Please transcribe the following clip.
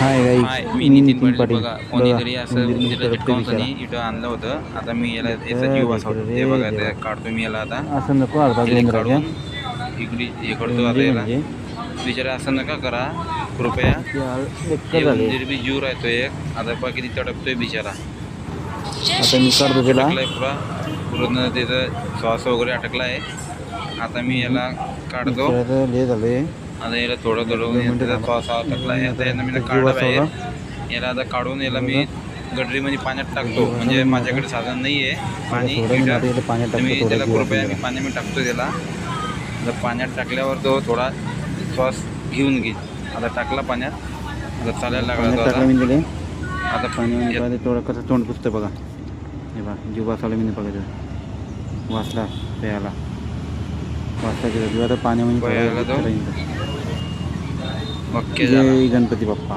हाय hi guys मी मी नितीन नितीन पाटील. पाटील. बघा बघा कोणीतरी असं उंदीर उंदीरला तडपते चिटकावून बिचारा. इथं आणलं होतं. आता मी याला याचा इथं जीव बिचारा वाचवतो. रे ते बघा देवा. ते काढतो मी याला आता. असं नको अर्धा याला उंदराच्या. काढून इकडे हे करतो आता उंदीर याला. म्हणजे बिचारा असं नका करा कृपया. लेक्का हे झाले. उंदीर बी जीव राहतो एक. आता बघा किती तडपतोय बिचारा. आता मी काढतो त्याला. अटकलाय पूर्ण त्याचं श्वास वगैरे अटकला आहे. आता मी याला काढतो. बिचारा लय झाले. आता याला थोडं दोन मिनिटं त्याचा थांबा. श्वास अटकला आहे. आता याला मी जीव काढलं वाचवला. बाहेर. याला आता काढून याला मी गडरीमध्ये पाण्यात टाकतो. जीव म्हणजे वाचवला माझ्याकडे साधन नाही आहे पाणी. थोडं मी आता इथं पाण्यात टाकतो. तुम्ही थोडा त्याला जीव कृपया मी वाचवला. पाणी टाकतो त्याला. आता पाण्यात टाकल्यावर तो थोडा श्वास घेऊन घेईल. आता टाकला पाण्यात. आता चालायला लागला तो पाण्यात टाकलं आता. मी दिले. आता पाण्यामध्ये पाहिजे थोडं कसं तोंड पुसतं बघा. हे बघा जीव वाचवला मी बघायचं. वाचला प्यायला. वाचला गेला जीव आता पाण्यामध्ये प्यायला तो थोडं. ओके झाला. जय गणपती बाप्पा.